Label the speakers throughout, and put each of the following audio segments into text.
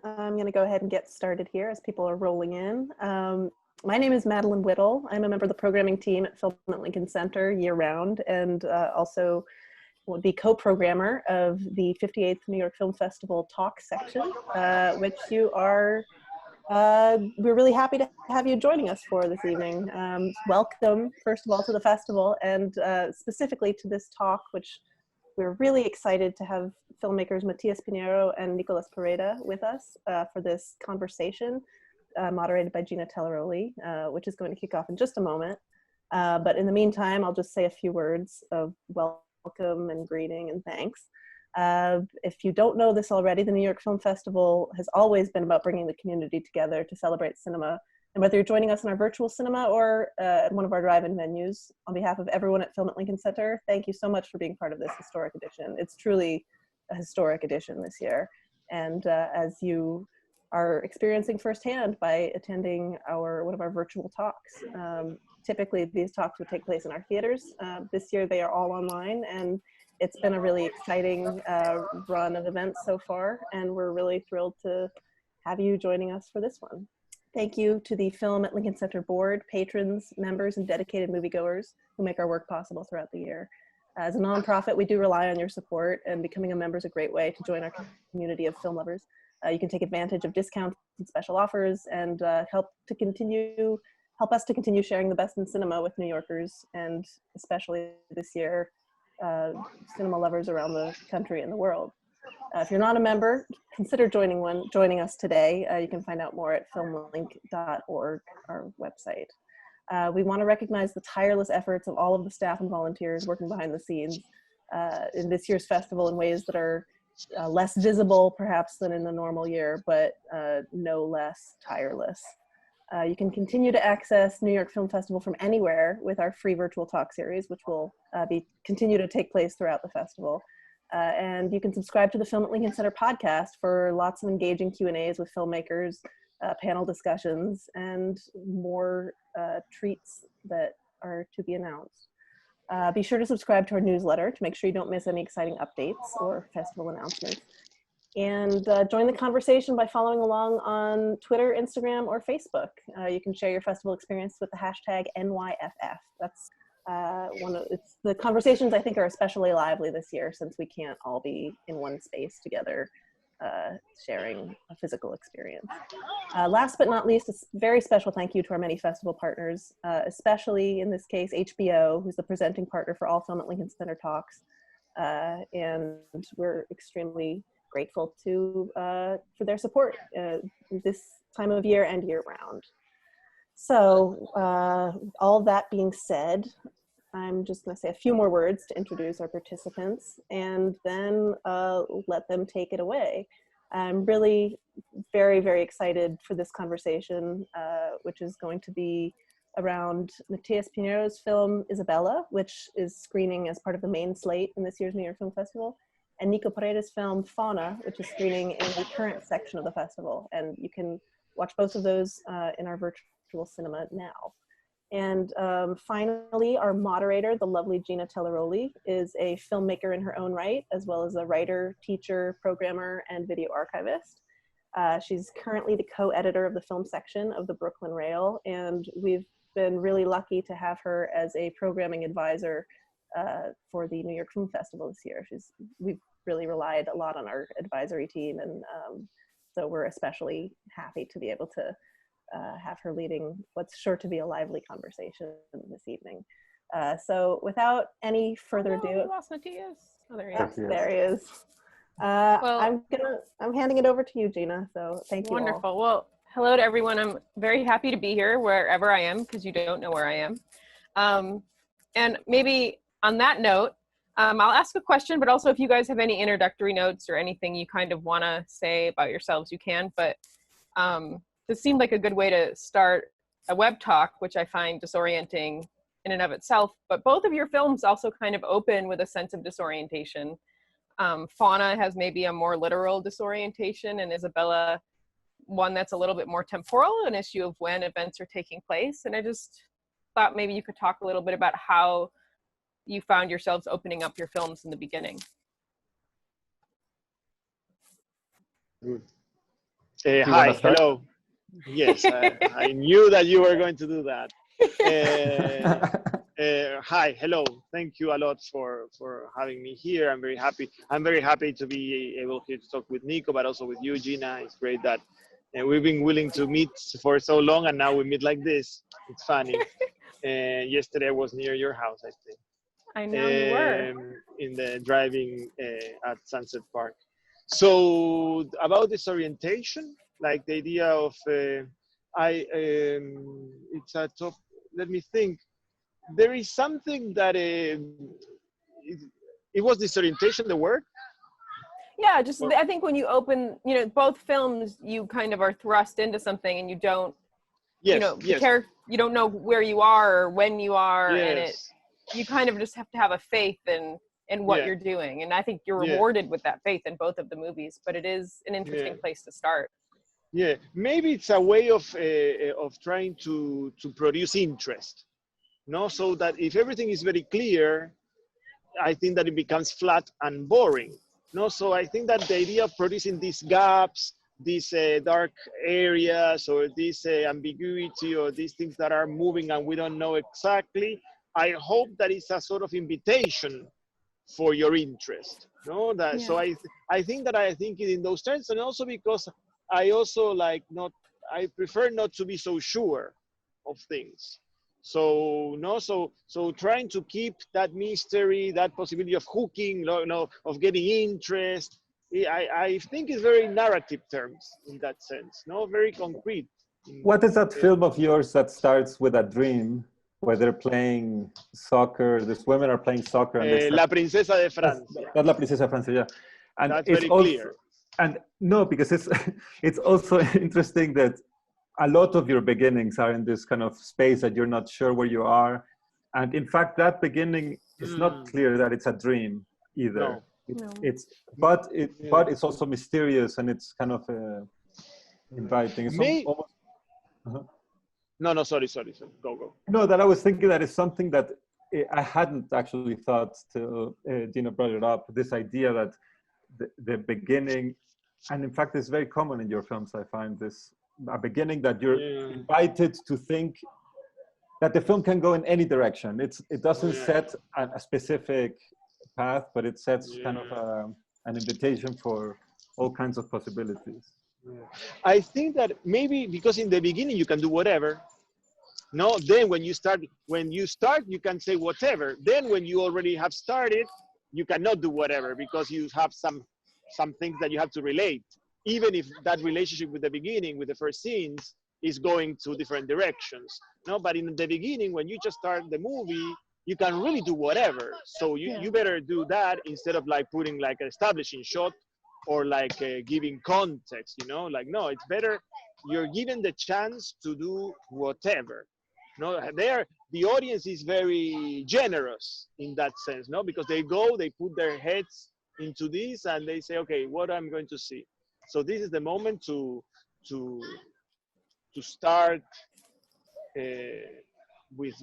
Speaker 1: I'm going to go ahead and get started here as people are rolling in. My name is Madeline Whittle. I'm a member of the programming team at Film at Lincoln Center year-round, and also will be co-programmer of the 58th New York Film Festival Talks section, which you are, we're really happy to have you joining us for this evening. Welcome, first of all, to the festival, and specifically to this talk, which we're really excited to have filmmakers Matías Piñeiro and Nicolás Pereda with us for this conversation, moderated by Gina Telaroli, which is going to kick off in just a moment. But in the meantime, I'll just say a few words of welcome and greeting and thanks. If you don't know this already, the New York Film Festival has always been about bringing the community together to celebrate cinema. And whether you're joining us in our virtual cinema or at one of our drive-in venues, on behalf of everyone at Film at Lincoln Center, thank you so much for being part of this historic edition. It's truly a historic edition this year. And as you are experiencing firsthand by attending one of our virtual talks. Typically, these talks would take place in our theaters. This year, they are all online, and it's been a really exciting run of events so far, and we're really thrilled to have you joining us for this one. Thank you to the Film at Lincoln Center board, patrons, members, and dedicated moviegoers who make our work possible throughout the year. As a nonprofit, we do rely on your support, and becoming a member is a great way to join our community of film lovers. You can take advantage of discounts and special offers, and help us to continue sharing the best in cinema with New Yorkers, and especially this year, cinema lovers around the country and the world. If you're not a member, consider joining us today. You can find out more at filmlink.org, our website. We want to recognize the tireless efforts of all of the staff and volunteers working behind the scenes in this year's festival in ways that are less visible perhaps than in the normal year, but no less tireless. You can continue to access New York Film Festival from anywhere with our free virtual talk series, which will continue to take place throughout the festival. And you can subscribe to the Film at Lincoln Center podcast for lots of engaging Q&As with filmmakers, panel discussions, and more treats that are to be announced. Be sure to subscribe to our newsletter to make sure you don't miss any exciting updates or festival announcements. And join the conversation by following along on Twitter, Instagram, or Facebook. You can share your festival experience with the hashtag NYFF. That's the conversations I think are especially lively this year since we can't all be in one space together sharing a physical experience. Last but not least, a very special thank you to our many festival partners, especially in this case, HBO, who's the presenting partner for all Film at Lincoln Center talks. And we're extremely grateful for their support this time of year and year round. So all that being said, I'm just going to say a few more words to introduce our participants and then let them take it away. I'm really very, very excited for this conversation, which is going to be around Matías Piñeiro's film Isabella, which is screening as part of the main slate in this year's New York Film Festival, and Nicolás Pereda's film Fauna, which is screening in the current section of the festival. And you can watch both of those in our virtual cinema now. And finally, our moderator, the lovely Gina Telaroli, is a filmmaker in her own right, as well as a writer, teacher, programmer, and video archivist. She's currently the co-editor of the film section of the Brooklyn Rail, and we've been really lucky to have her as a programming advisor for the New York Film Festival this year. We've really relied a lot on our advisory team, and so we're especially happy to be able to have her leading what's sure to be a lively conversation this evening. So without any further ado,
Speaker 2: we lost Matías. Oh, there he is.
Speaker 1: There he is. I'm handing it over to you, Gina. So thank you.
Speaker 2: Wonderful.
Speaker 1: All.
Speaker 2: Well, hello to everyone. I'm very happy to be here wherever I am, because you don't know where I am. And maybe on that note, I'll ask a question, but also if you guys have any introductory notes or anything you kind of want to say about yourselves, you can. But this seemed like a good way to start a web talk, which I find disorienting in and of itself. But both of your films also kind of open with a sense of disorientation. Fauna has maybe a more literal disorientation, and Isabella, one that's a little bit more temporal, an issue of when events are taking place. And I just thought maybe you could talk a little bit about how you found yourselves opening up your films in the beginning.
Speaker 3: Hi, hello. Yes, I knew that you were going to do that. Hi, hello. Thank you a lot for having me here. I'm very happy. I'm very happy to be able here to talk with Nico, but also with you, Gina. It's great that we've been willing to meet for so long, and now we meet like this. It's funny. Yesterday I was near your house, I think.
Speaker 2: I know you were.
Speaker 3: In the driving at Sunset Park. So about this orientation, like the idea of it's a top. Let me think. There is something that it was disorientation. The word.
Speaker 2: Yeah, just I think when you open, both films, you kind of are thrust into something, and you don't.
Speaker 3: Yes.
Speaker 2: You don't know where you are or when you are,
Speaker 3: Yes.
Speaker 2: and you kind of just have to have a faith in what you're doing, and I think you're rewarded with that faith in both of the movies. But it is an interesting place to start.
Speaker 3: Yeah, maybe it's a way of trying to produce interest, no? So that if everything is very clear, I think that it becomes flat and boring, no? So I think that the idea of producing these gaps, these dark areas, or this ambiguity, or these things that are moving and we don't know exactly, I hope that it's a sort of invitation for your interest, no? That so I think that I think it in those terms, and also because I also I prefer not to be so sure of things. So so trying to keep that mystery, that possibility of hooking, of getting interest. I think it's very narrative terms in that sense, no, very concrete.
Speaker 4: What is that film of yours that starts with a dream where they're playing soccer? These women are playing soccer. And
Speaker 3: La Princesa de Francia.
Speaker 4: That's La Princesa de Francia, yeah. And
Speaker 3: that's
Speaker 4: it's
Speaker 3: very
Speaker 4: also
Speaker 3: clear.
Speaker 4: And no, because it's also interesting that a lot of your beginnings are in this kind of space that you're not sure where you are. And in fact, that beginning is not clear that it's a dream either.
Speaker 3: No.
Speaker 4: But it's also mysterious, and it's kind of inviting. It's almost,
Speaker 3: No, sorry. Go.
Speaker 4: No, that I was thinking that is something that I hadn't actually thought till Gina brought it up, this idea that the beginning, and in fact it's very common in your films, I find this, a beginning that you're invited to think that the film can go in any direction. It doesn't set a specific path, but it sets kind of an invitation for all kinds of possibilities.
Speaker 3: I think that maybe because in the beginning you can do whatever. No, then when you start, you can say whatever. Then when you already have started, you cannot do whatever because you have some things that you have to relate. Even if that relationship with the beginning, with the first scenes, is going to different directions. No, but in the beginning, when you just start the movie, you can really do whatever. So you better do that instead of putting an establishing shot or giving context. No, it's better. You're given the chance to do whatever. No, the audience is very generous in that sense, no, because they put their heads into this and they say, okay, what I'm going to see. So this is the moment to start with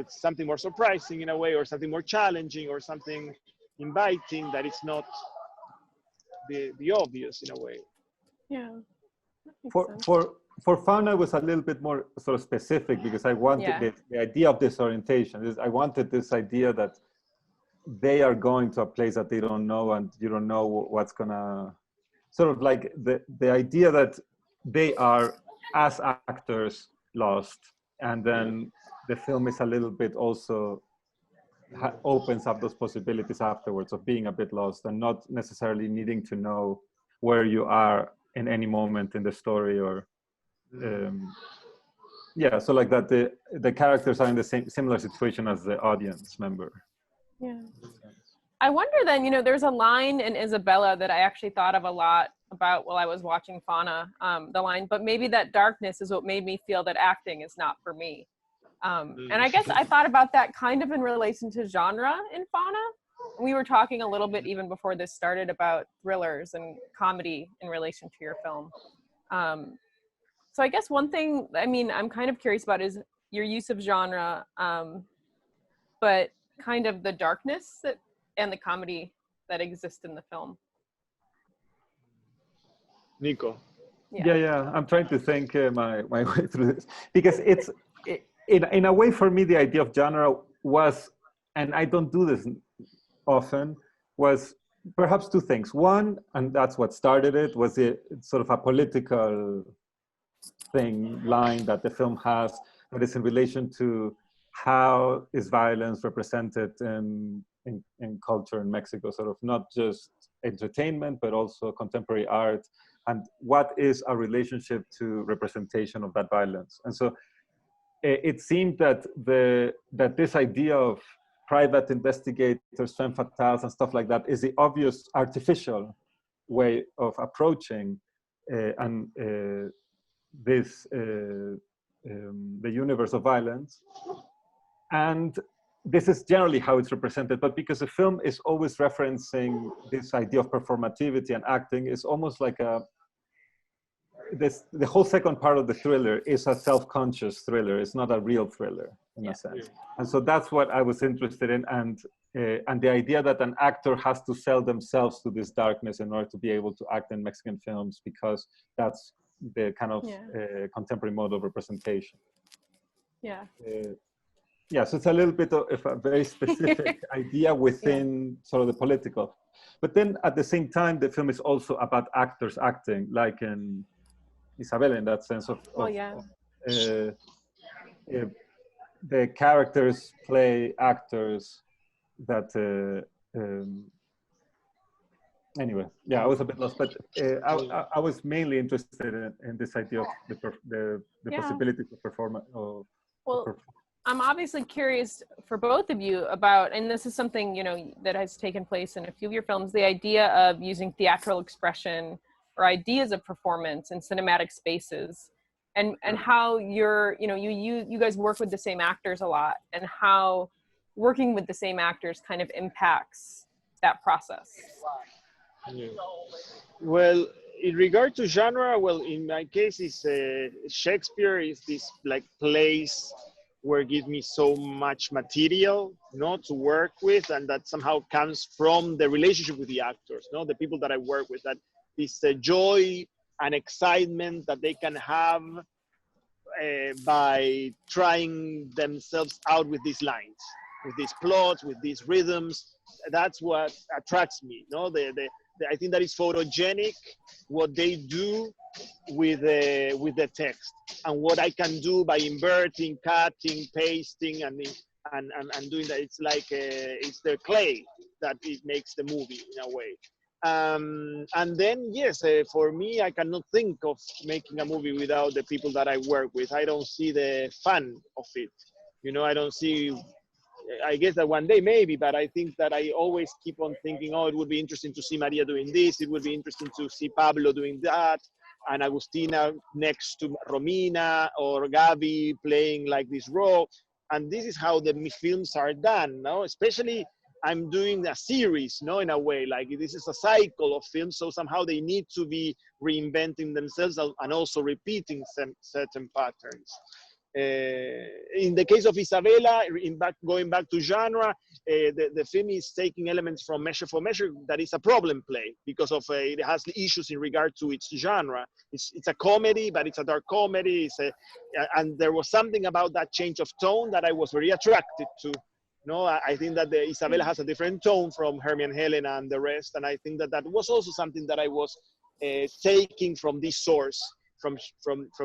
Speaker 3: something more surprising in a way, or something more challenging, or something inviting that is not the obvious in a way.
Speaker 2: Yeah.
Speaker 4: For Fauna, it was a little bit more sort of specific because I wanted the idea of disorientation. I wanted this idea that they are going to a place that they don't know, and you don't know what's gonna, sort of like the idea that they are, as actors, lost, and then the film is a little bit also opens up those possibilities afterwards of being a bit lost and not necessarily needing to know where you are in any moment in the story, or so like that the characters are in the similar situation as the audience member.
Speaker 2: I wonder then, there's a line in Isabella that I actually thought of a lot about while I was watching Fauna, the line, but maybe that darkness is what made me feel that acting is not for me. And I guess I thought about that kind of in relation to genre in Fauna. We were talking a little bit even before this started about thrillers and comedy in relation to your film. So I guess one thing, I'm kind of curious about is your use of genre, but kind of the darkness and the comedy that exist in the film.
Speaker 3: Nico.
Speaker 4: Yeah. I'm trying to think my way through this, because in a way, for me, the idea of genre was, and I don't do this often, was perhaps two things. One, and that's what started it, was it sort of a political line that the film has, that is in relation to how is violence represented in culture in Mexico, sort of not just entertainment, but also contemporary art, and what is our relationship to representation of that violence. And so it seemed that this idea of private investigators, femme fatales, and stuff like that is the obvious artificial way of approaching the universe of violence. And this is generally how it's represented, but because the film is always referencing this idea of performativity and acting, it's almost like the whole second part of the thriller is a self-conscious thriller. It's not a real thriller in a sense. And so that's what I was interested in, and the idea that an actor has to sell themselves to this darkness in order to be able to act in Mexican films, because that's the kind of contemporary mode of representation. So it's a little bit of a very specific idea within sort of the political. But then at the same time, the film is also about actors acting, like in Isabella, in that sense of the characters play actors that anyway, I was a bit lost, but I was mainly interested in this idea of the possibilities of performance.
Speaker 2: I'm obviously curious for both of you about, and this is something, you know, that has taken place in a few of your films, the idea of using theatrical expression or ideas of performance in cinematic spaces, and how you guys work with the same actors a lot, and how working with the same actors kind of impacts that process.
Speaker 3: Well, in regard to genre, well, in my case, is Shakespeare is this like place where it gives me so much material, to work with, and that somehow comes from the relationship with the actors, the people that I work with, that this joy and excitement that they can have by trying themselves out with these lines, with these plots, with these rhythms. That's what attracts me. I think that is photogenic, what they do with the text, and what I can do by inverting, cutting, pasting, and doing that. It's like it's the clay that it makes the movie in a way. And then, yes, for me, I cannot think of making a movie without the people that I work with. I don't see the fun of it. I don't see, I guess that one day maybe, but I think that I always keep on thinking, it would be interesting to see Maria doing this. It would be interesting to see Pablo doing that, and Agustina next to Romina, or Gabi playing like this role. And this is how the films are done, especially I'm doing a series, in a way, like this is a cycle of films. So somehow they need to be reinventing themselves and also repeating certain patterns. In the case of Isabella, going back to genre, the film is taking elements from Measure for Measure that is a problem play, because of it has issues in regard to its genre. It's a comedy, but it's a dark comedy. And there was something about that change of tone that I was very attracted to. I think that Isabella has a different tone from Hermie and Helena and the rest, and I think that was also something that I was taking from this source. From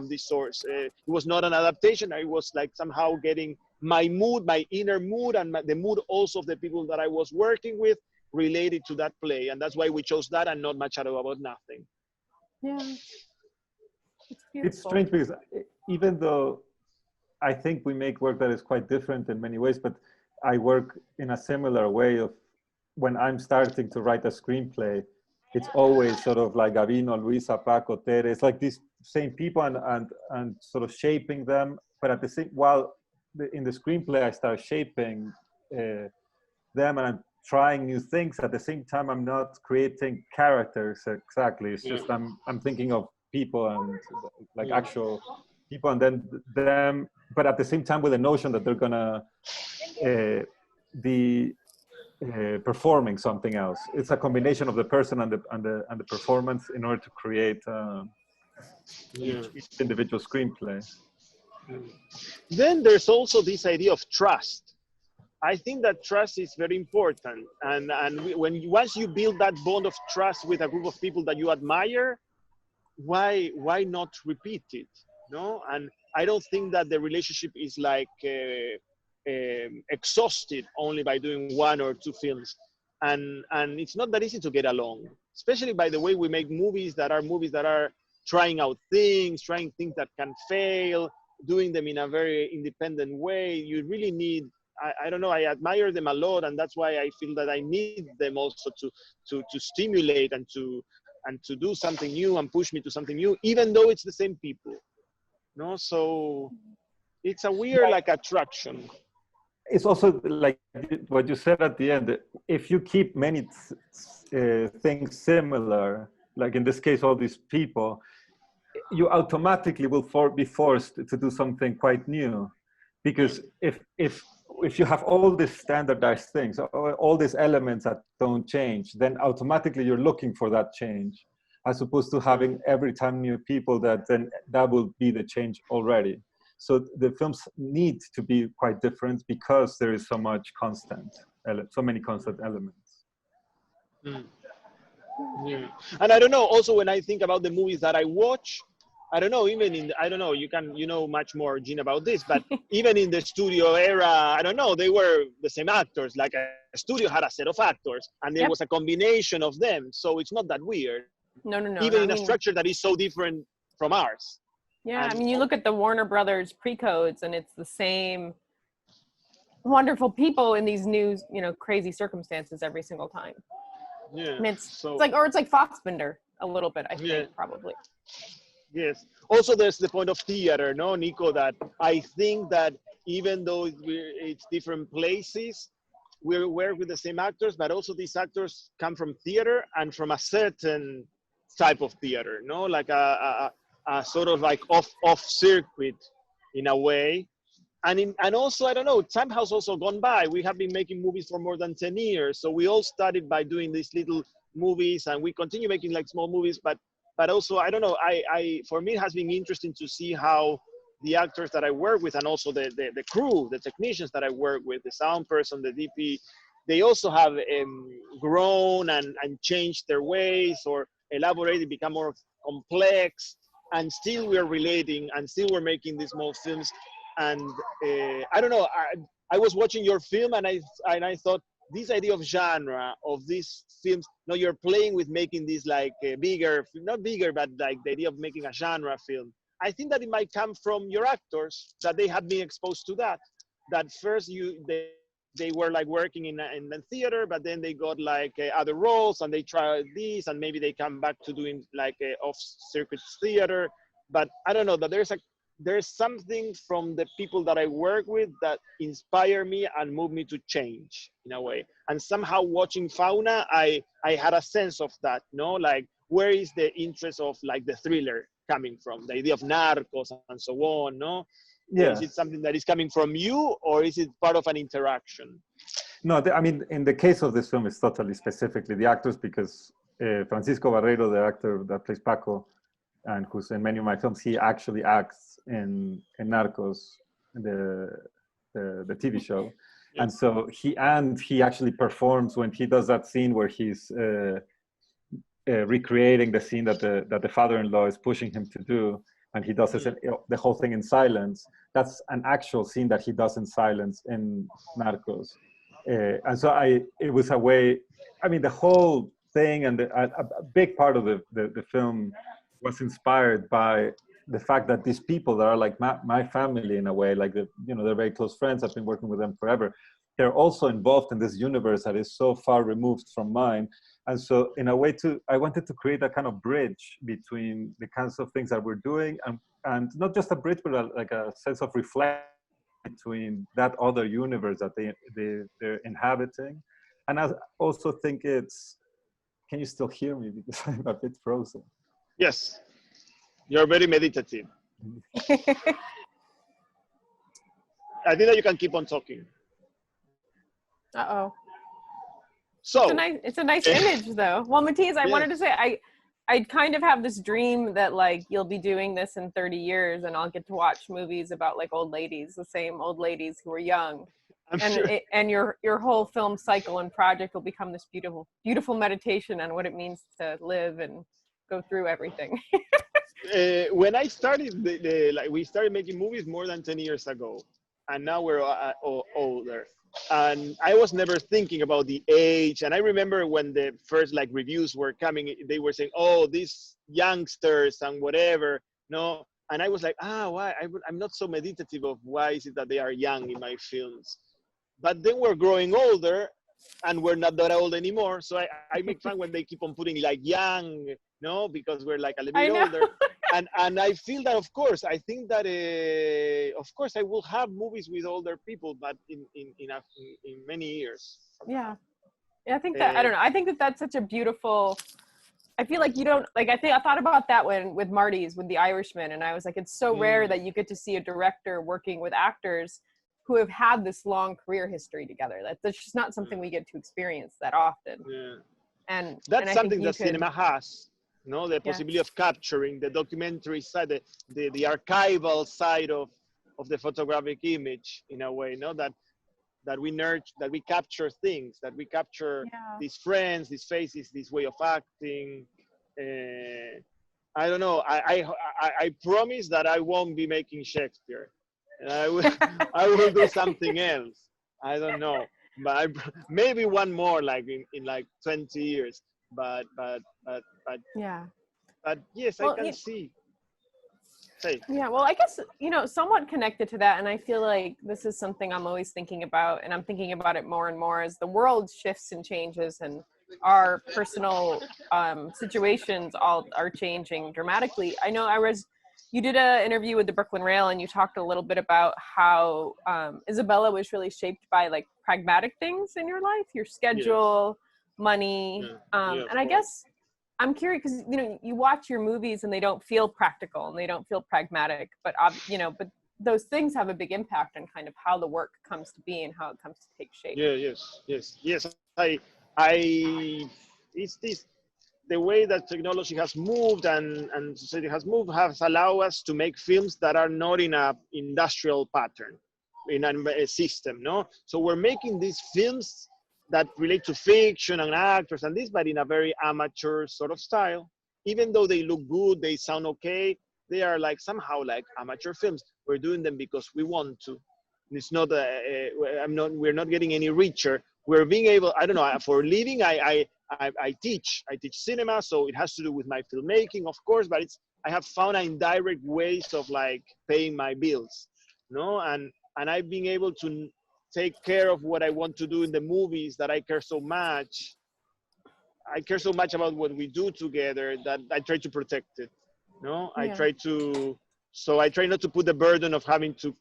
Speaker 3: this source. It was not an adaptation. I was like somehow getting my mood, my inner mood, and the mood also of the people that I was working with related to that play. And that's why we chose that and not Machado About Nothing.
Speaker 2: Yeah.
Speaker 4: It's strange because even though I think we make work that is quite different in many ways, but I work in a similar way of when I'm starting to write a screenplay, it's always sort of like Gavino, Luisa, Paco, Tere. It's like these same people and sort of shaping them. But at the same, in the screenplay, I start shaping them and I'm trying new things. At the same time, I'm not creating characters exactly. It's just I'm thinking of people and like actual people, and then them. But at the same time, with the notion that they're gonna be performing something else. It's a combination of the person and the performance in order to create each individual screenplay.
Speaker 3: Then there's also this idea of trust. I think that trust is very important, and once you build that bond of trust with a group of people that you admire, why not repeat it? No, and I don't think that the relationship is like exhausted only by doing 1 or 2 films, and it's not that easy to get along, especially by the way we make movies that are trying out things, trying things that can fail, doing them in a very independent way. You really need, I don't know, I admire them a lot, and that's why I feel that I need them also to stimulate and to do something new and push me to something new, even though it's the same people. No, so it's a weird like attraction.
Speaker 4: It's also like what you said at the end. If you keep many things similar, like in this case, all these people, you automatically will be forced to do something quite new, because if you have all these standardized things, all these elements that don't change, then automatically you're looking for that change, as opposed to having every time new people that will be the change already. So the films need to be quite different because there is so many constant elements.
Speaker 3: Yeah. And I don't know, also when I think about the movies that I watch, I don't know, you know much more, Gina, about this, but even in the studio era, I don't know, they were the same actors, like a studio had a set of actors and there was a combination of them. So it's not that weird.
Speaker 2: No.
Speaker 3: Even in a structure that is so different from ours.
Speaker 2: Yeah, I mean, you look at the Warner Brothers pre-codes and it's the same wonderful people in these new, crazy circumstances every single time.
Speaker 3: Yeah.
Speaker 2: And it's like Fassbinder a little bit, I think, probably.
Speaker 3: Yes. Also, there's the point of theater, no, Nico, that I think that even though it's different places, we work with the same actors, but also these actors come from theater and from a certain type of theater, no, like a sort of like off circuit in a way. And also, I don't know, time has also gone by. We have been making movies for more than 10 years. So we all started by doing these little movies and we continue making like small movies, but also, I don't know, for me, it has been interesting to see how the actors that I work with and also the crew, the technicians that I work with, the sound person, the DP, they also have grown and changed their ways or elaborated, become more complex, and still we're relating and still we're making these small films. And I don't know, I was watching your film and I thought, this idea of genre of these films, no, you're playing with making this like bigger, not bigger, but like the idea of making a genre film. I think that it might come from your actors, that they have been exposed to that first they were like working in the theater, but then they got like other roles and they tried this and maybe they come back to doing like off-circuit theater. But I don't know, that there's something from the people that I work with that inspire me and move me to change in a way. And somehow watching Fauna, I had a sense of that, no? Like, where is the interest of like the thriller coming from? The idea of narcos and so on, no? Yeah. Is it something that is coming from you or is it part of an interaction?
Speaker 4: No, I mean, in the case of this film, it's totally specifically the actors, because Francisco Barreiro, the actor that plays Paco, and who's in many of my films, he actually acts in Narcos, the TV show. Yeah. And so he actually performs when he does that scene where he's recreating the scene that the father-in-law is pushing him to do, and he does the whole thing in silence. That's an actual scene that he does in silence in Narcos. And so it was a way, I mean, the whole thing and a big part of the film was inspired by the fact that these people that are like my family in a way, like they're very close friends. I've been working with them forever. They're also involved in this universe that is so far removed from mine. And so in a way I wanted to create a kind of bridge between the kinds of things that we're doing and not just a bridge, but like a sense of reflection between that other universe that they're inhabiting. And I also think can you still hear me? Because I'm a bit frozen.
Speaker 3: Yes, you're very meditative. I think that you can keep on talking.
Speaker 2: Uh-oh.
Speaker 3: So
Speaker 2: it's a nice image though. Well, Matías, I wanted to say, I kind of have this dream that like you'll be doing this in 30 years and I'll get to watch movies about like old ladies, the same old ladies who are young. And your whole film cycle and project will become this beautiful meditation on what it means to live and go through everything.
Speaker 3: When I started, we started making movies more than 10 years ago, and now we're older. And I was never thinking about the age. And I remember when the first like reviews were coming, they were saying, "Oh, these youngsters and whatever." No, and I was like, why? I'm not so meditative of why is it that they are young in my films. But then we're growing older, and we're not that old anymore. So I make fun when they keep on putting like young, no, because we're like a little bit older. And I feel that, of course, I think that, of course, I will have movies with older people, but in many years.
Speaker 2: Yeah. I think that, I don't know. I think that that's such a beautiful, I feel like you don't, like, I thought about that with Marty's, with The Irishman. And I was like, it's so rare that you get to see a director working with actors who have had this long career history together. That's just not something we get to experience that often.
Speaker 3: Yeah.
Speaker 2: And
Speaker 3: that's
Speaker 2: and
Speaker 3: something that cinema has, no? The possibility of capturing the documentary side, the archival side of the photographic image in a way, no? That we nurture, that we capture things, that we capture these friends, these faces, this way of acting. I don't know. I promise that I won't be making Shakespeare. I will do something else. I don't know, but maybe one more, like in like 20 years. But
Speaker 2: yeah.
Speaker 3: But yes, well, I can see. Say.
Speaker 2: Yeah, well, I guess, somewhat connected to that, and I feel like this is something I'm always thinking about, and I'm thinking about it more and more as the world shifts and changes, and our personal situations all are changing dramatically. I know you did an interview with the Brooklyn Rail, and you talked a little bit about how Isabella was really shaped by like pragmatic things in your life, your schedule, money, and I guess I'm curious because you watch your movies and they don't feel practical and they don't feel pragmatic, but but those things have a big impact on kind of how the work comes to be and how it comes to take shape.
Speaker 3: Yes. It's this. The way that technology has moved and society has moved has allowed us to make films that are not in a industrial pattern, in a system, no? So we're making these films that relate to fiction and actors and this, but in a very amateur sort of style. Even though they look good, they sound okay, they are like somehow like amateur films. We're doing them because we want to. It's not, we're not getting any richer. We're being able, I don't know, for a living, I teach cinema, so it has to do with my filmmaking, of course, but I have found indirect ways of like paying my bills, no? And I've been able to take care of what I want to do in the movies that I care so much. I care so much about what we do together that I try to protect it, no? I try not to put the burden of having to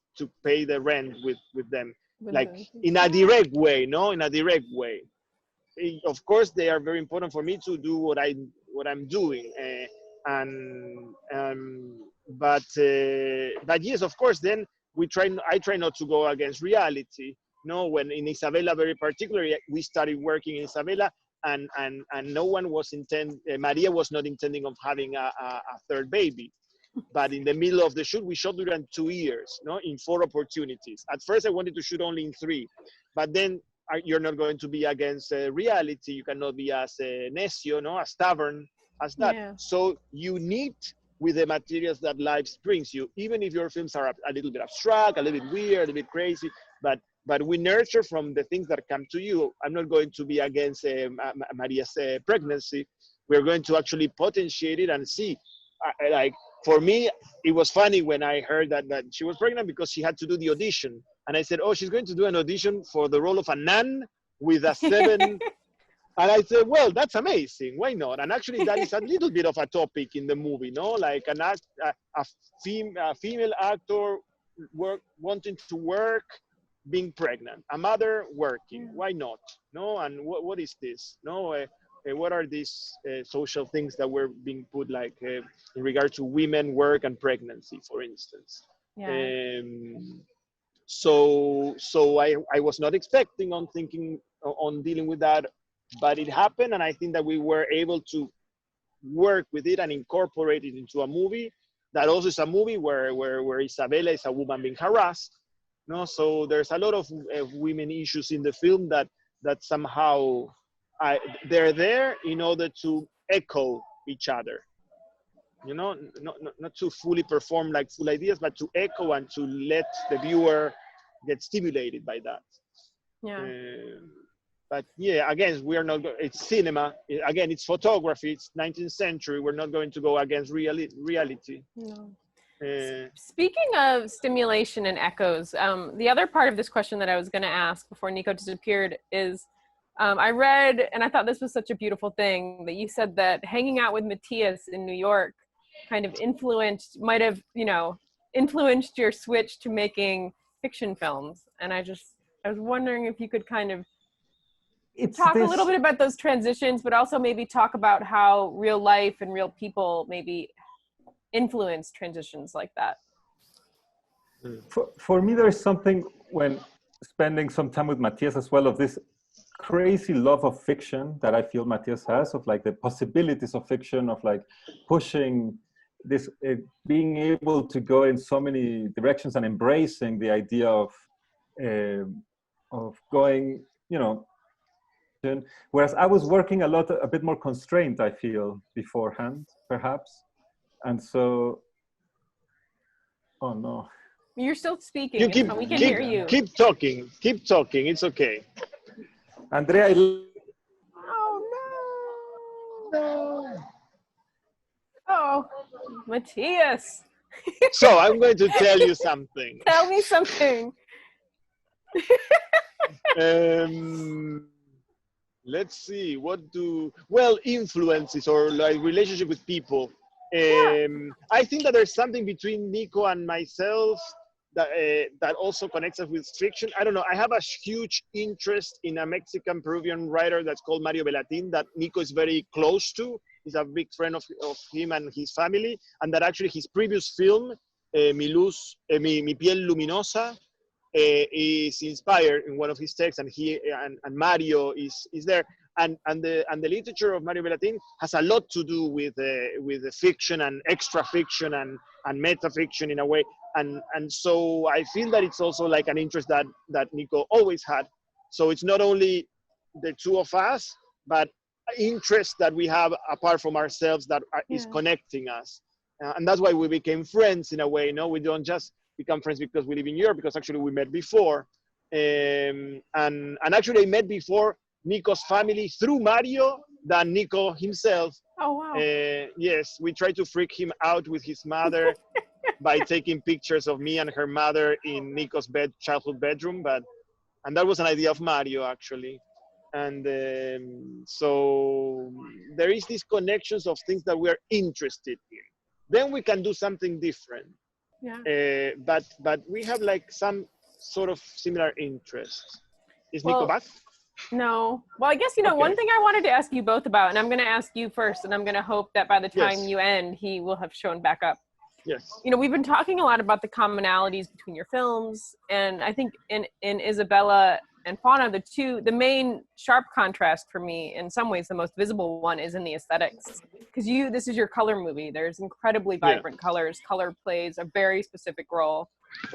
Speaker 3: pay the rent with them, like in a direct way, no? In a direct way. Of course, they are very important for me to do what I'm doing, but yes, of course. Then I try not to go against reality. No, when in Isabella, very particularly, we started working in Isabella, and no one was Maria was not intending of having a third baby. But in the middle of the shoot, we shot during 2 years, no, in 4 opportunities. At first, I wanted to shoot only in 3, but then you're not going to be against reality. You cannot be as necio, no, as stubborn as that. Yeah. So you need with the materials that life brings you, even if your films are a little bit abstract, a little bit weird, a little bit crazy, but we nurture from the things that come to you. I'm not going to be against Maria's pregnancy. We're going to actually potentiate it and see. Like, for me, it was funny when I heard that she was pregnant because she had to do the audition. And I said, oh, she's going to do an audition for the role of a nun with a 7. And I said, well, that's amazing. Why not? And actually, that is a little bit of a topic in the movie, no? Like a female actor wanting to work, being pregnant, a mother working. Why not? No? And what is this? No? What are these social things that were being put, like in regard to women, work, and pregnancy, for instance? Yeah. So I was not expecting on thinking on dealing with that, but it happened, and I think that we were able to work with it and incorporate it into a movie that also is a movie where Isabella is a woman being harassed. No, so there's a lot of women issues in the film that somehow they're there in order to echo each other. You know, not to fully perform like full ideas, but to echo and to let the viewer get stimulated by that.
Speaker 2: Yeah.
Speaker 3: But yeah, again, we are not. It's cinema. Again, it's photography. It's 19th century. We're not going to go against reality.
Speaker 2: No.
Speaker 3: Uh,
Speaker 2: Speaking of stimulation and echoes, the other part of this question that I was going to ask before Nico disappeared is, I read, and I thought this was such a beautiful thing, that you said that hanging out with Matías in New York kind of might have, influenced your switch to making fiction films. And I was wondering if you could kind of talk a little bit about those transitions, but also maybe talk about how real life and real people maybe influence transitions like that.
Speaker 4: For me, there is something when spending some time with Matías as well of this crazy love of fiction that I feel Matías has, of like the possibilities of fiction, of like pushing this, being able to go in so many directions and embracing the idea of going, whereas I was working a bit more constrained, I feel, beforehand, perhaps. And so, oh no.
Speaker 2: You're still speaking, so we can hear you.
Speaker 3: Keep talking, it's okay.
Speaker 4: Andrea,
Speaker 3: No.
Speaker 2: Oh, Matías.
Speaker 3: So I'm going to tell you something.
Speaker 2: Tell me something.
Speaker 3: Let's see, influences or like relationship with people. I think that there's something between Nico and myself that also connects us with fiction. I don't know, I have a huge interest in a Mexican Peruvian writer that's called Mario Velatin that Nico is very close to. He's a big friend of him and his family, and that actually his previous film, Mi Piel Luminosa, is inspired in one of his texts, and he and Mario is there, and the literature of Mario Velatin has a lot to do with the fiction and extra fiction and metafiction in a way, and so I feel that it's also like an interest that Nico always had. So it's not only the two of us, but interest that we have apart from ourselves that is connecting us, and that's why we became friends in a way. No, we don't just become friends because we live in Europe, because actually we met before, and actually I met before Nico's family through Mario than Nico himself.
Speaker 2: Oh wow.
Speaker 3: Yes, we tried to freak him out with his mother by taking pictures of me and her mother in Nico's childhood bedroom, and that was an idea of Mario actually. And so there is these connections of things that we're interested in. Then we can do something different.
Speaker 2: Yeah.
Speaker 3: But we have like some sort of similar interests. Is Nico back?
Speaker 2: No. Well, I guess, one thing I wanted to ask you both about, and I'm going to ask you first, and I'm going to hope that by the time you end, he will have shown back up.
Speaker 3: Yes.
Speaker 2: We've been talking a lot about the commonalities between your films, and I think in Isabella and Fauna, the main sharp contrast for me, in some ways the most visible one, is in the aesthetics. Because this is your color movie. There's incredibly vibrant colors. Color plays a very specific role.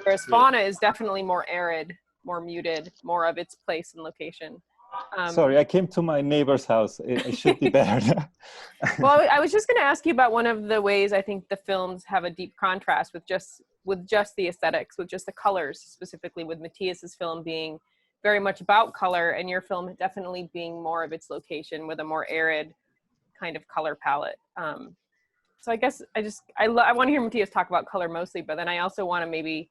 Speaker 2: Whereas Fauna is definitely more arid, more muted, more of its place and location.
Speaker 4: Sorry, I came to my neighbor's house. It should be better.
Speaker 2: Well, I was just going to ask you about one of the ways I think the films have a deep contrast with just the aesthetics, with just the colors, specifically with Matías's film being very much about color, and your film definitely being more of its location with a more arid kind of color palette. So I guess I want to hear Matías talk about color mostly, but then I also want to maybe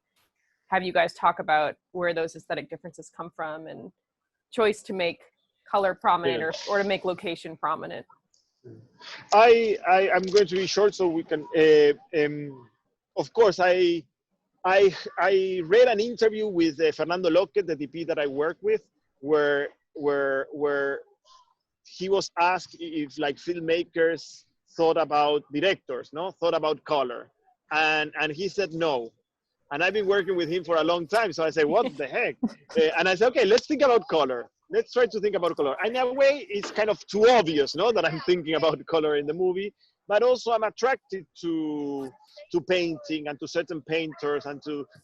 Speaker 2: have you guys talk about where those aesthetic differences come from and choice to make color prominent or to make location prominent.
Speaker 3: I'm going to be short so we can, of course, I read an interview with Fernando López, the DP that I work with, where he was asked if like filmmakers thought about thought about color, and he said no. And I've been working with him for a long time, so I said, what the heck? And I said, okay, let's think about color. let's try to think about color. In a way, it's kind of too obvious, no, that I'm thinking about color in the movie. But also, I'm attracted to painting and to certain painters, and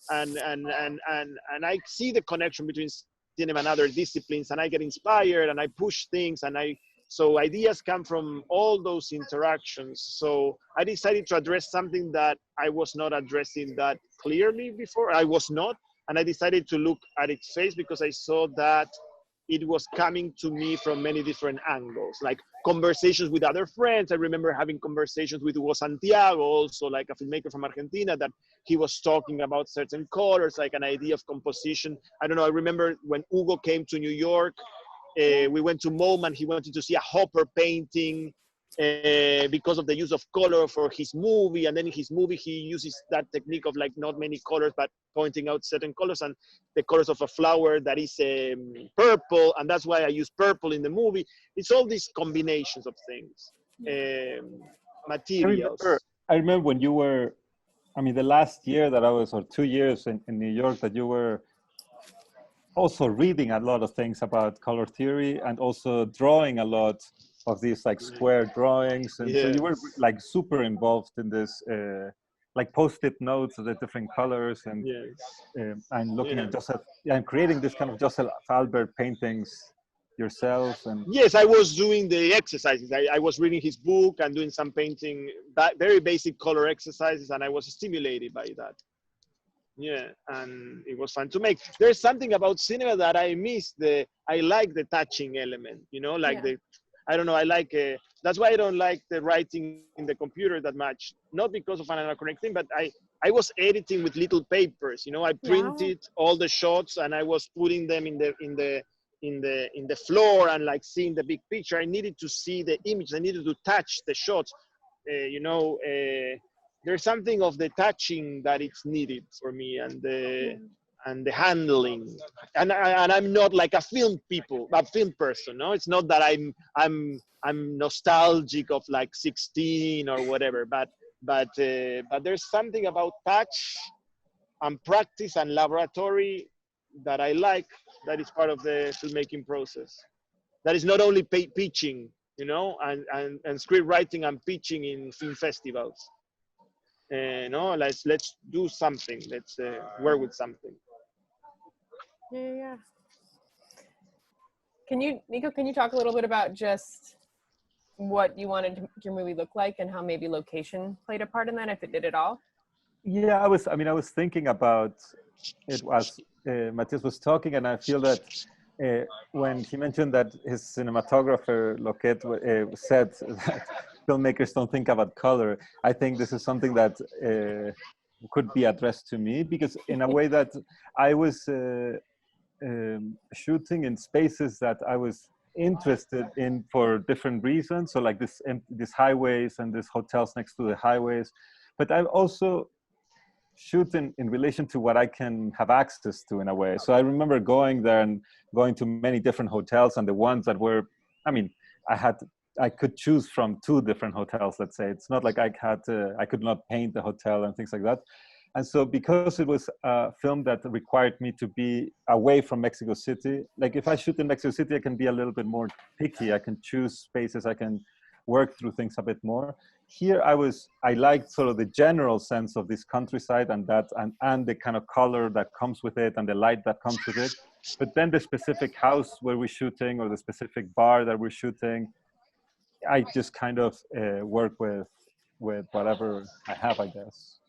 Speaker 3: I see the connection between cinema and other disciplines, and I get inspired and I push things, so ideas come from all those interactions. So I decided to address something that I was not addressing that clearly before. I was not, and I decided to look at its face because I saw that it was coming to me from many different angles, like conversations with other friends. I remember having conversations with Hugo Santiago, also like a filmmaker from Argentina, that he was talking about certain colors, like an idea of composition. I don't know, I remember when Hugo came to New York, we went to MoMA and he wanted to see a Hopper painting because of the use of color for his movie. And then in his movie, he uses that technique of like not many colors, but pointing out certain colors, and the colors of a flower that is purple. And that's why I use purple in the movie. It's all these combinations of things, materials.
Speaker 4: I remember when you were, I mean, the last year that I was, or 2 years in New York, that you were also reading a lot of things about color theory and also drawing a lot of these like square drawings. And so you were like super involved in this, like post-it notes of the different colors, and looking at Joseph and creating this kind of Joseph Albert paintings yourself. And
Speaker 3: yes, I was doing the exercises. I was reading his book and doing some painting, very basic color exercises, and I was stimulated by that. Yeah, and it was fun to make. There's something about cinema that I miss. I like the touching element, you know, like I don't know, I like, that's why I don't like the writing in the computer that much. Not because of an anachronistic thing, but I was editing with little papers, you know, I printed all the shots and I was putting them in the floor and like seeing the big picture. I needed to see the image. I needed to touch the shots, you know, there's something of the touching that it's needed for me, and the handling, and I'm not like a film person. No, it's not that I'm nostalgic of like 16 or whatever, but there's something about touch and practice and laboratory that I like. That is part of the filmmaking process. That is not only pitching, you know, and script writing and pitching in film festivals. No, let's do something. Let's work with something.
Speaker 2: Yeah. Nico, can you talk a little bit about just what you wanted your movie look like and how maybe location played a part in that, if it did at all?
Speaker 4: Yeah, I was thinking about it as Matías was talking, and I feel that when he mentioned that his cinematographer Loquet said that filmmakers don't think about color, I think this is something that could be addressed to me, because in a way that I was shooting in spaces that I was interested in for different reasons. So like these highways and these hotels next to the highways, but I also shoot in relation to what I can have access to in a way. So I remember going there and going to many different hotels, and the ones that were, I mean, I could choose from 2 different hotels, let's say. It's not like I could not paint the hotel and things like that. And so because it was a film that required me to be away from Mexico City, like if I shoot in Mexico City, I can be a little bit more picky. I can choose spaces, I can work through things a bit more. Here I liked sort of the general sense of this countryside and the kind of color that comes with it and the light that comes with it. But then the specific house where we're shooting or the specific bar that we're shooting, I just kind of work with whatever I have, I guess.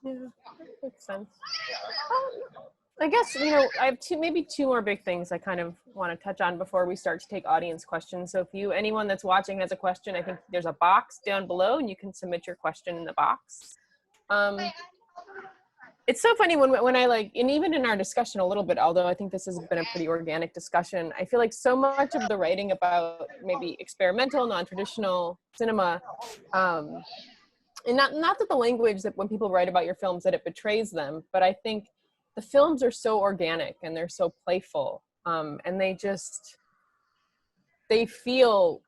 Speaker 2: Yeah, that makes sense. I guess, you know, I have maybe two more big things I kind of want to touch on before we start to take audience questions. So if anyone that's watching has a question, I think there's a box down below and you can submit your question in the box. It's so funny when I like, and even in our discussion a little bit, although I think this has been a pretty organic discussion, I feel like so much of the writing about maybe experimental, non-traditional cinema, and not that the language that when people write about your films that it betrays them, but I think the films are so organic and they're so playful, and they feel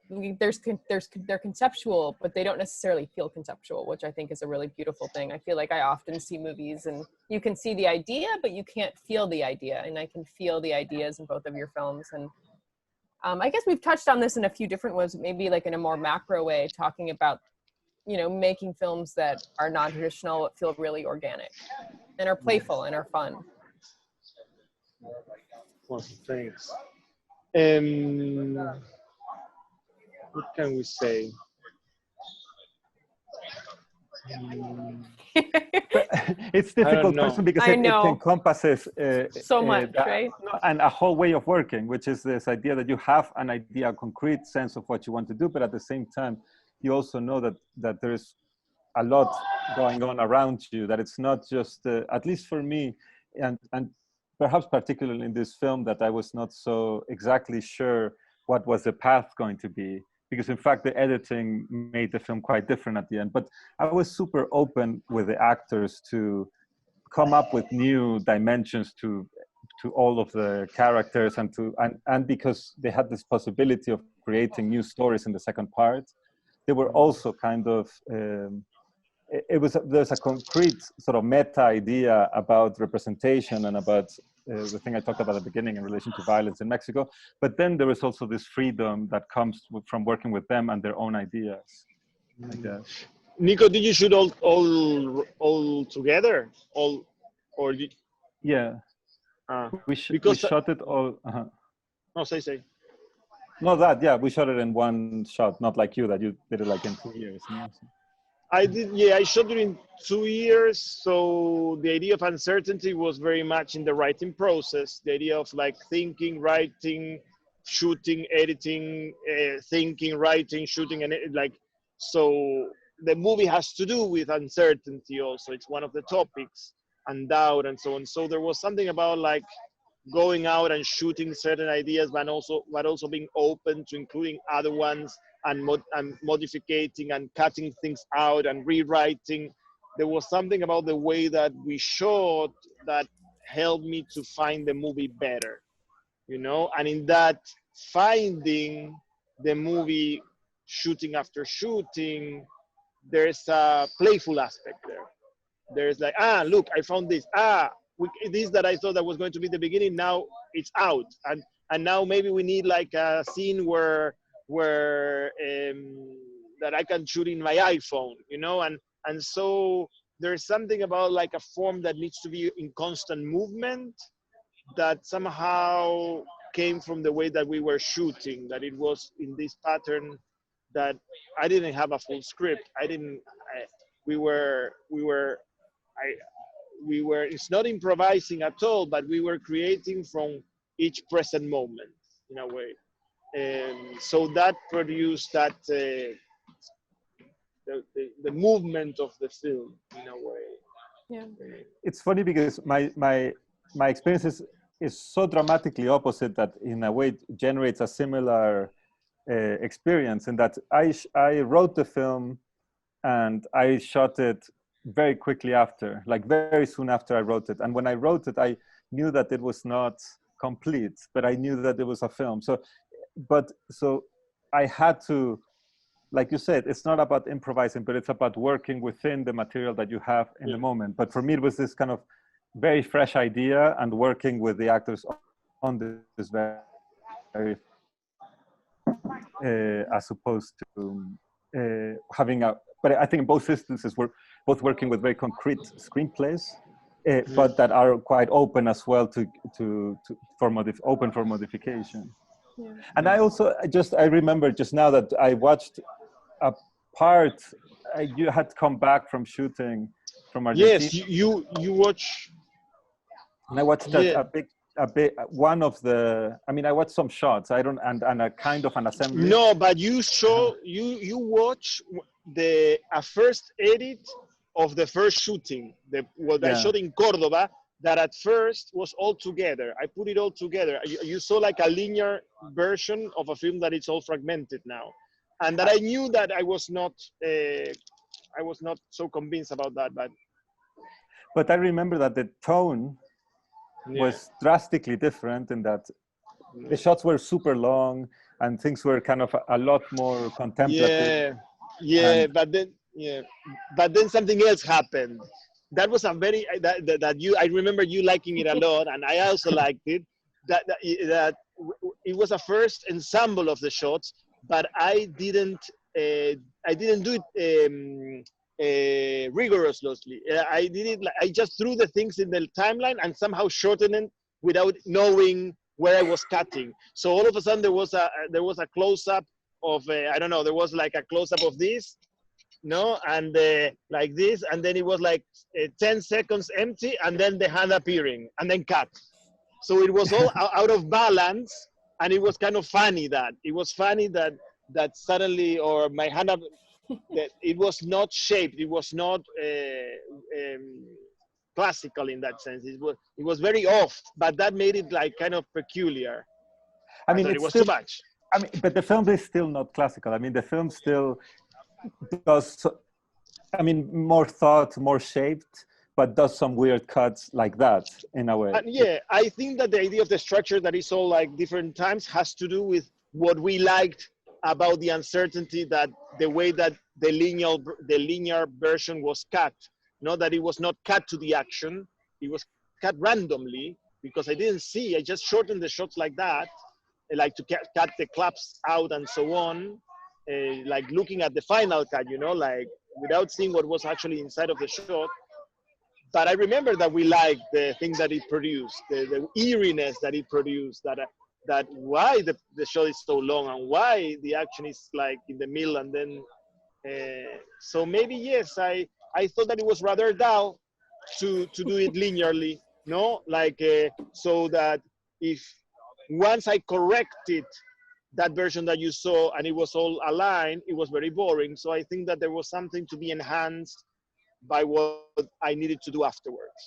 Speaker 2: they're conceptual, but they don't necessarily feel conceptual, which I think is a really beautiful thing. I feel like I often see movies and you can see the idea, but you can't feel the idea. And I can feel the ideas in both of your films. And I guess we've touched on this in a few different ways, maybe like in a more macro way, talking about, you know, making films that are non-traditional, feel really organic and are playful and are fun.
Speaker 3: Well, thanks. What can we say?
Speaker 4: It's difficult question because it encompasses
Speaker 2: so much, right?
Speaker 4: And a whole way of working, which is this idea that you have an idea, a concrete sense of what you want to do, but at the same time, you also know that there's a lot going on around you, that it's not just, at least for me, and perhaps particularly in this film, that I was not so exactly sure what was the path going to be. Because in fact, the editing made the film quite different at the end. But I was super open with the actors to come up with new dimensions to all of the characters, and because they had this possibility of creating new stories in the second part, they were also kind of, there's a concrete sort of meta idea about representation and about the thing I talked about at the beginning in relation to violence in Mexico. But then there is also this freedom that comes from working with them and their own ideas, I guess.
Speaker 3: Nico, did you shoot all together?
Speaker 4: Yeah. We shot it all.
Speaker 3: No, say.
Speaker 4: No, we shot it in one shot, not like you, that you did it like in 2 years. No?
Speaker 3: I shot it in 2 years. So the idea of uncertainty was very much in the writing process. The idea of like thinking, writing, shooting, editing, thinking, writing, shooting, and so the movie has to do with uncertainty also. It's one of the topics, and doubt and so on. So there was something about like going out and shooting certain ideas, but also being open to including other ones, and modifying and cutting things out and rewriting. There was something about the way that we shot that helped me to find the movie better, you know? And in that finding the movie, shooting after shooting, there's a playful aspect there. There's like, look, I found this. This that I thought that was going to be the beginning, now it's out. And now maybe we need like a scene where that I can shoot in my iPhone, you know, and so there's something about like a form that needs to be in constant movement that somehow came from the way that we were shooting, that it was in this pattern that I didn't have a full script. We were, it's not improvising at all, but we were creating from each present moment in a way. So that produced that the movement of the film in a way.
Speaker 2: Yeah.
Speaker 4: It's funny because my experience is so dramatically opposite that in a way it generates a similar experience, in that I wrote the film and I shot it very quickly after, like very soon after I wrote it. And when I wrote it, I knew that it was not complete, but I knew that it was a film. So I had to, like you said, it's not about improvising, but it's about working within the material that you have in the moment. But for me, it was this kind of very fresh idea, and working with the actors on this very as opposed to having but I think in both instances, we're both working with very concrete screenplays, but that are quite open as well open for modification. Yeah. And I remember just now that I watched a part, you had come back from shooting from Argentina.
Speaker 3: Yes, you watch.
Speaker 4: And I watched a big one of the, I watched some shots, and a kind of an assembly.
Speaker 3: No, but you watch a first edit of the first shooting, I shot in Cordoba, that at first was all together. I put it all together. You saw like a linear version of a film that it's all fragmented now. And that I knew that I was not so convinced about that.
Speaker 4: But I remember that the tone was drastically different, in that the shots were super long and things were kind of a lot more contemplative.
Speaker 3: But then something else happened. That was a very I remember you liking it a lot, and I also liked it. That it was a first ensemble of the shots, but I didn't do it rigorously. I did it. I just threw the things in the timeline and somehow shortened it without knowing where I was cutting. So all of a sudden there was a close up of I don't know. There was like a close up of this. No, and like this, and then it was like 10 seconds empty, and then the hand appearing, and then cut. So it was all out of balance, and it was kind of funny that suddenly, or my hand up, that it was not shaped, it was not classical in that sense. It was very off, but that made it like kind of peculiar.
Speaker 4: I mean,
Speaker 3: it was too much.
Speaker 4: I mean, but the film is still not classical. I mean, the film still does, I mean, more thought, more shaped, but does some weird cuts like that in a way.
Speaker 3: And yeah, I think that the idea of the structure that is all like different times has to do with what we liked about the uncertainty, that the way that the linear version was cut, not that it was not cut to the action, it was cut randomly, because I didn't see, I just shortened the shots like that, like to cut the claps out and so on. Like looking at the final cut, you know, like without seeing what was actually inside of the shot. But I remember that we liked the thing that it produced, the eeriness that it produced, that why the shot is so long and why the action is like in the middle, and then so maybe yes, I thought that it was rather dull to do it linearly, no, like so that if once I corrected that version that you saw and it was all aligned, it was very boring. So I think that there was something to be enhanced by what I needed to do afterwards.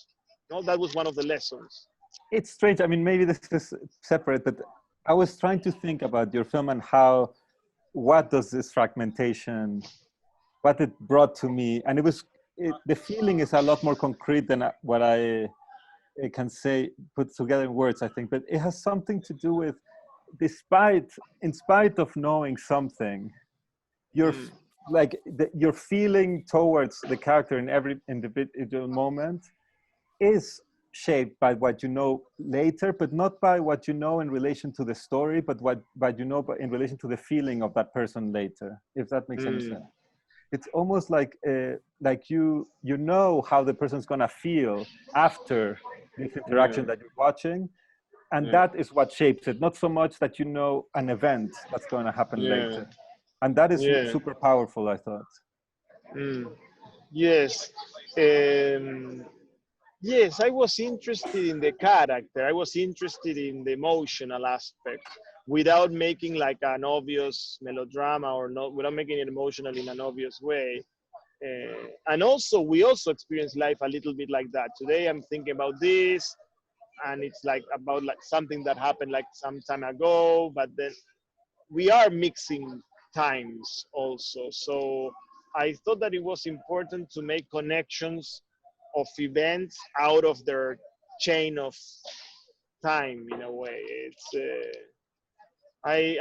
Speaker 3: No, that was one of the lessons.
Speaker 4: It's strange. I mean, maybe this is separate, but I was trying to think about your film and what does this fragmentation, what it brought to me. And the feeling is a lot more concrete than what I can say, put together in words, I think. But it has something to do with, in spite of knowing something, your feeling towards the character in every individual moment is shaped by what you know later, but not by what you know in relation to the story, but what you know in relation to the feeling of that person later, if that makes any sense. It's almost like you know how the person's gonna feel after this interaction that you're watching. And that is what shapes it, not so much that you know an event that's going to happen later. And that is super powerful, I thought.
Speaker 3: Yes. Yes, I was interested in the character. I was interested in the emotional aspect without making like an obvious melodrama, or not, without making it emotional in an obvious way. And also, we also experience life a little bit like that. Today, I'm thinking about this, and it's like about like something that happened like some time ago, but then we are mixing times also. So I thought that it was important to make connections of events out of their chain of time in a way. It's I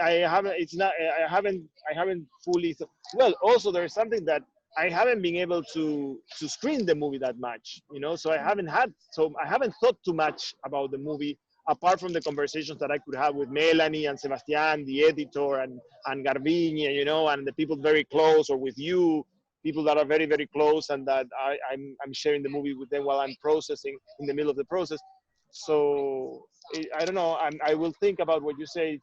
Speaker 3: haven't fully well, also there's something that I haven't been able to screen the movie that much, you know, so I haven't thought too much about the movie, apart from the conversations that I could have with Melanie and Sebastian, the editor, and Garbiñe, you know, and the people very close, or with you, people that are very, very close, and that I'm sharing the movie with them while I'm processing in the middle of the process. So I don't know, I will think about what you say.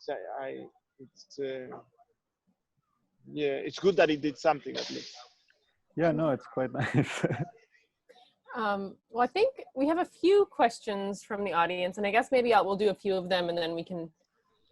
Speaker 3: It's good that it did something at least.
Speaker 4: Yeah, no, it's quite nice.
Speaker 2: Well, I think we have a few questions from the audience, and I guess maybe we'll do a few of them and then we can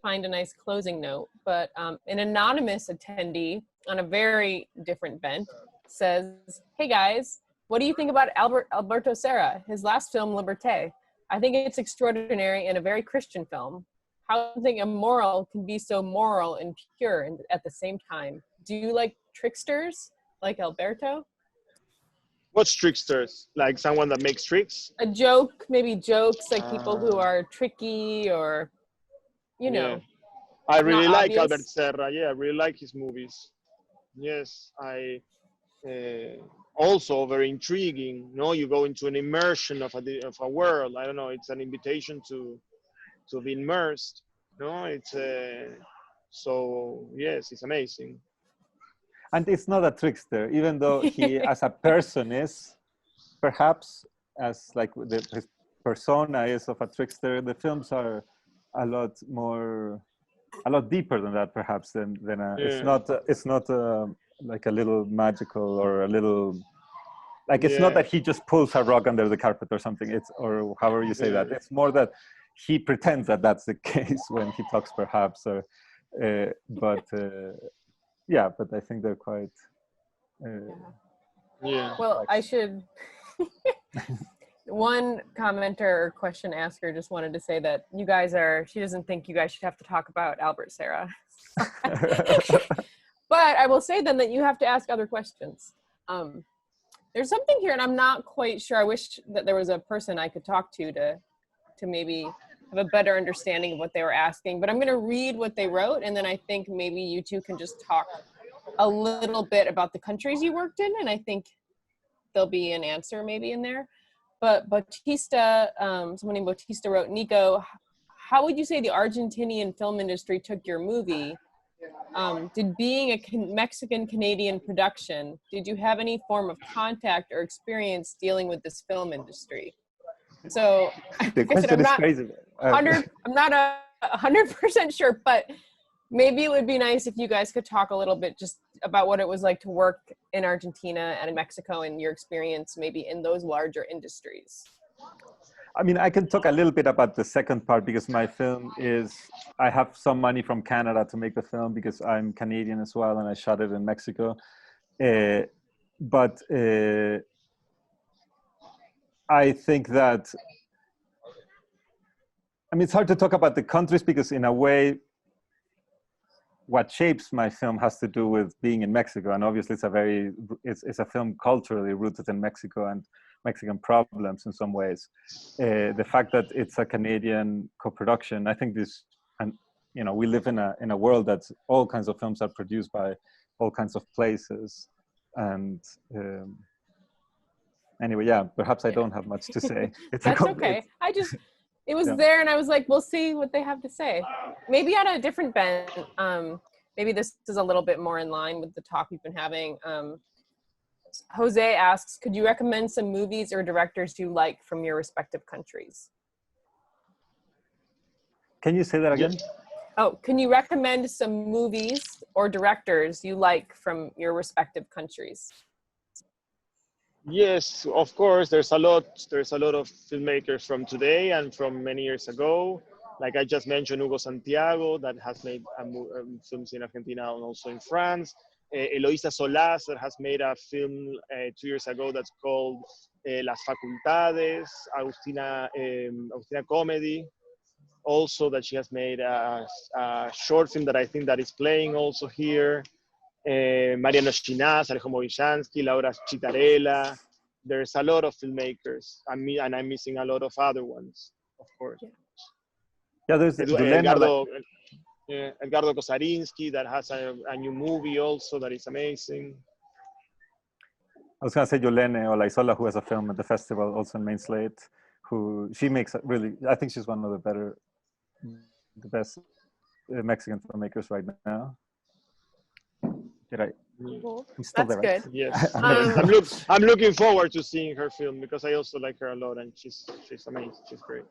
Speaker 2: find a nice closing note. But an anonymous attendee on a very different bent says, "Hey guys, what do you think about Alberto Serra, his last film, Liberté? I think it's extraordinary and a very Christian film. How something immoral can be so moral and pure at the same time. Do you like tricksters like Alberto?"
Speaker 3: What's tricksters? Like someone that makes tricks?
Speaker 2: A joke, maybe jokes, like people who are tricky, or, you know.
Speaker 3: I really
Speaker 2: not
Speaker 3: like
Speaker 2: obvious.
Speaker 3: Albert Serra. Yeah, I really like his movies. Yes, also very intriguing. No, you go into an immersion of a world. I don't know. It's an invitation to be immersed. No, it's so yes, it's amazing.
Speaker 4: And it's not a trickster, even though he, as a person, is perhaps as like his persona is of a trickster. The films are a lot deeper than that, perhaps. Than a,
Speaker 3: Yeah.
Speaker 4: It's not like a little magical or a little. Like it's not that he just pulls a rug under the carpet or something. It's, or however you say that. It's more that he pretends that that's the case when he talks, perhaps. Or, but I think they're quite.
Speaker 2: Well, I should. One commenter or question asker just wanted to say that you guys are. She doesn't think you guys should have to talk about Albert Serra. But I will say then that you have to ask other questions. There's something here, and I'm not quite sure. I wish that there was a person I could talk to maybe have a better understanding of what they were asking. But I'm going to read what they wrote, and then I think maybe you two can just talk a little bit about the countries you worked in, and I think there'll be an answer maybe in there. But Bautista, someone named Bautista wrote, Nico, how would you say the Argentinian film industry took your movie? Did being a Mexican-Canadian production, did you have any form of contact or experience dealing with this film industry? So
Speaker 4: the question is crazy.
Speaker 2: I'm not 100% sure, but maybe it would be nice if you guys could talk a little bit just about what it was like to work in Argentina and in Mexico and your experience maybe in those larger industries.
Speaker 4: I mean, I can talk a little bit about the second part because my film is, I have some money from Canada to make the film because I'm Canadian as well and I shot it in Mexico. But I think that, I mean, it's hard to talk about the countries because in a way, what shapes my film has to do with being in Mexico. And obviously it's a film culturally rooted in Mexico and Mexican problems in some ways. The fact that it's a Canadian co-production, I think this, and you know, we live in a world that's all kinds of films are produced by all kinds of places. And anyway, yeah, perhaps I don't have much to say.
Speaker 2: That's okay. It was there and I was like, we'll see what they have to say. Maybe on a different bent. Maybe this is a little bit more in line with the talk we've been having. Jose asks, could you recommend some movies or directors you like from your respective countries?
Speaker 4: Can you say that again?
Speaker 2: Oh, can you recommend some movies or directors you like from your respective countries?
Speaker 3: Yes, of course. There's a lot of filmmakers from today and from many years ago. Like I just mentioned, Hugo Santiago, that has made films in Argentina and also in France. Eloisa Solás, that has made a film 2 years ago that's called Las Facultades. Agustina Comedy, also that she has made a short film that I think that is playing also here. Mariano Chinás, Alejo Movillansky, Laura Chitarella. There's a lot of filmmakers, and I'm missing a lot of other ones, of course.
Speaker 4: Yeah, there's
Speaker 3: Edgardo Kosarinsky that has a new movie also that is amazing.
Speaker 4: I was going to say Yolene Olaizola, who has a film at the festival, also in Main Slate, she makes really, I think she's one of the best Mexican filmmakers right now. I'm still
Speaker 2: That's
Speaker 4: there, right?
Speaker 2: good.
Speaker 3: Yes, I'm looking forward to seeing her film because I also like her a lot and she's amazing. She's great.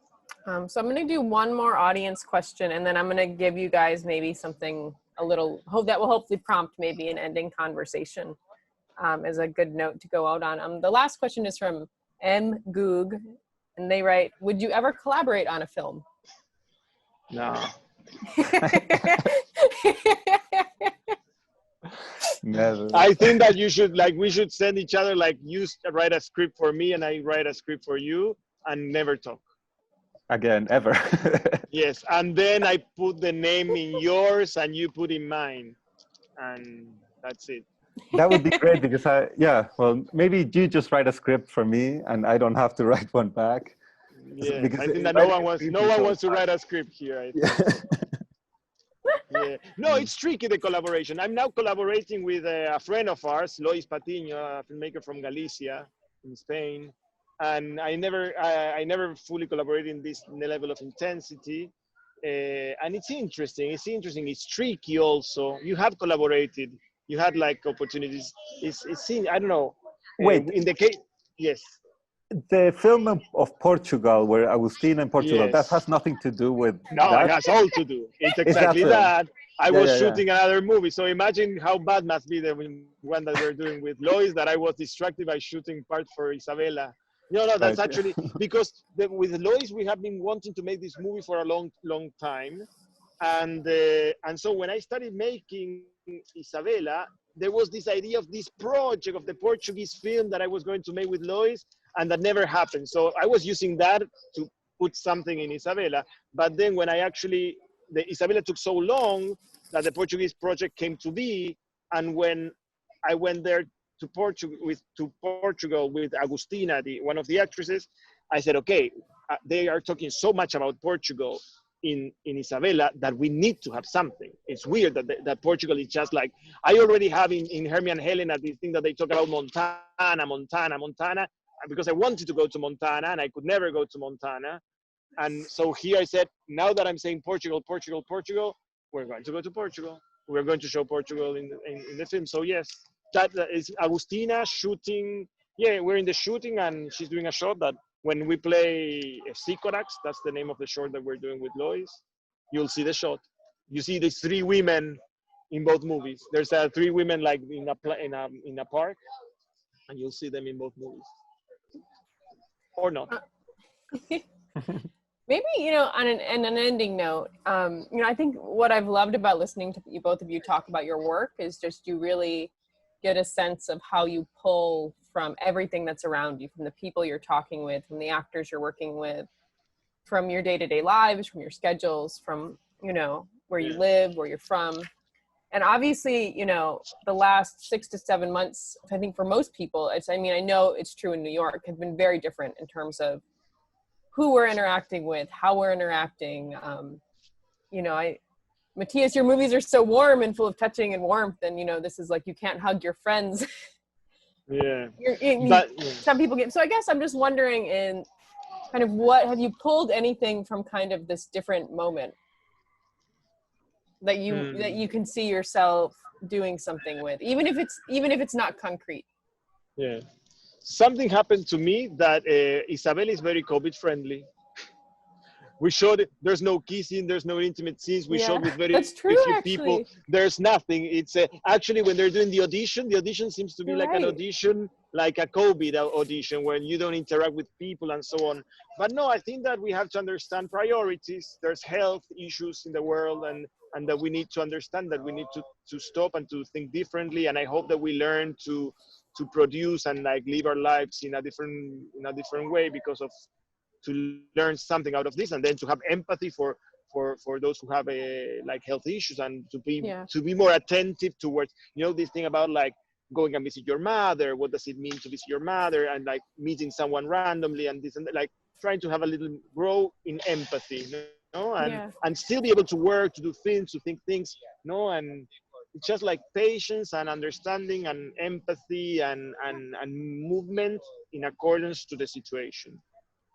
Speaker 2: So I'm going to do one more audience question and then I'm going to give you guys maybe something that will hopefully prompt maybe an ending conversation as a good note to go out on. The last question is from M. Goog and they write, would you ever collaborate on a film?
Speaker 3: No.
Speaker 4: Never.
Speaker 3: I think that we should send each other, like you write a script for me and I write a script for you and never talk.
Speaker 4: Again, ever.
Speaker 3: Yes, and then I put the name in yours and you put in mine. And that's it.
Speaker 4: That would be great because maybe you just write a script for me and I don't have to write one back.
Speaker 3: Yeah, I think that no one wants to write a script here. I think. Yeah. No, it's tricky, the collaboration. I'm now collaborating with a friend of ours, Lois Patiño, a filmmaker from Galicia in Spain. And I never fully collaborated in this level of intensity. And it's interesting. It's tricky also. You have collaborated. You had like opportunities. I don't know.
Speaker 4: Wait.
Speaker 3: In the case, yes.
Speaker 4: The film of Portugal, where Agustina in Portugal,
Speaker 3: Yes.
Speaker 4: that has nothing to do with
Speaker 3: No,
Speaker 4: that?
Speaker 3: it has all to do. It's exactly that. I was shooting another movie. So imagine how bad must be the one that we're doing with Lois, that I was distracted by shooting part for Isabella. No, that's actually because with Lois, we have been wanting to make this movie for a long, long time. And so when I started making Isabella, there was this idea of this project of the Portuguese film that I was going to make with Lois, and that never happened. So I was using that to put something in Isabella. But then when the Isabella took so long that the Portuguese project came to be. And when I went there to Portugal with Agustina, one of the actresses, I said, okay, they are talking so much about Portugal in Isabella that we need to have something. It's weird that Portugal is just like, I already have in Hermie and Helena this thing that they talk about Montana, because I wanted to go to Montana and I could never go to Montana. And so here I said, now that I'm saying Portugal, we're going to go to Portugal. We're going to show Portugal in the film. So yes, that is Agustina shooting. Yeah, we're in the shooting and she's doing a shot that when we play Sycorax, that's the name of the short that we're doing with Lois, you'll see the shot. You see these three women in both movies. There's 3 women like in a park, and you'll see them in both movies. Or not.
Speaker 2: Maybe, on an ending note, I think what I've loved about listening to both of you talk about your work is just you really get a sense of how you pull from everything that's around you, from the people you're talking with, from the actors you're working with, from your day-to-day lives, from your schedules, from, where you live, where you're from. And obviously, the last 6 to 7 months, I think for most people, I know it's true in New York, have been very different in terms of who we're interacting with, how we're interacting. Matías, your movies are so warm and full of touching and warmth, and this is like you can't hug your friends.
Speaker 3: Yeah.
Speaker 2: Some people get. So I guess I'm just wondering, in kind of what have you pulled anything from kind of this different moment that you can see yourself doing something with, even if it's not concrete.
Speaker 3: Yeah. Something happened to me that Isabella is very COVID friendly. We showed it. There's no kissing. There's no intimate scenes. We showed with very few people. There's nothing. It's actually when they're doing the audition seems to be like an audition, like a COVID audition, where you don't interact with people and so on. But no, I think that we have to understand priorities. There's health issues in the world, and that we need to understand that we need to stop and to think differently. And I hope that we learn to produce and like live our lives in a different way because of to learn something out of this, and then to have empathy for those who have like health issues, and to be more attentive towards this thing about like going and visit your mother. What does it mean to visit your mother, and like meeting someone randomly, and this and that, like trying to have a little grow in empathy, and still be able to work, to do things, to think things, and it's just like patience and understanding and empathy and movement in accordance to the situation.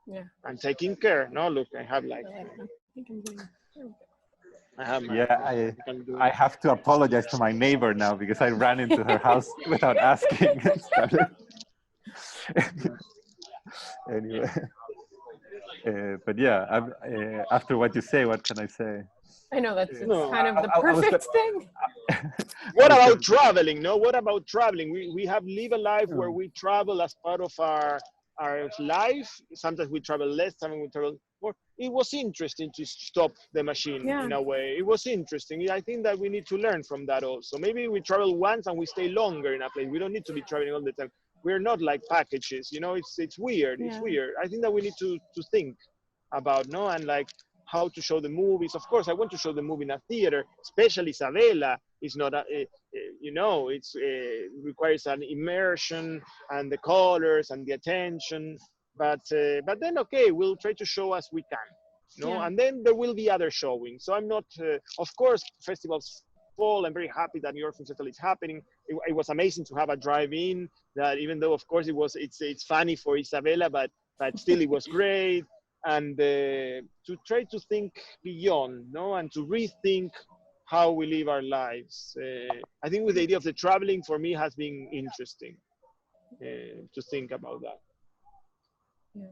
Speaker 3: Yeah. And taking care. No, look, I have like.
Speaker 4: I have to apologize to my neighbor now because I ran into her house without asking. Anyway, but yeah, after what you say, what can I say?
Speaker 2: I know that's kind of the perfect thing.
Speaker 3: What about traveling? No, what about traveling? We have lived a life where we travel as part of our life. Sometimes we travel less, sometimes we travel more. It was interesting to stop the machine in a way. It was interesting. I think that we need to learn from that also. Maybe we travel once and we stay longer in a place. We don't need to be traveling all the time. We're not like packages, it's weird. It's weird. I think that we need to think about, and like how to show the movies. Of course, I want to show the movie in a theater, especially Isabella. It's not, requires an immersion and the colors and the attention. But then, okay, we'll try to show as we can. No,
Speaker 2: Yeah.
Speaker 3: and then there will be other showings. So I'm not, of course, festivals fall. I'm very happy that New York Film Festival is happening. It was amazing to have a drive-in. That even though, of course, it's funny for Isabella, but still it was great. And to try to think beyond, no, and to rethink how we live our lives. I think with the idea of the traveling for me has been interesting to think about that.
Speaker 2: Yeah.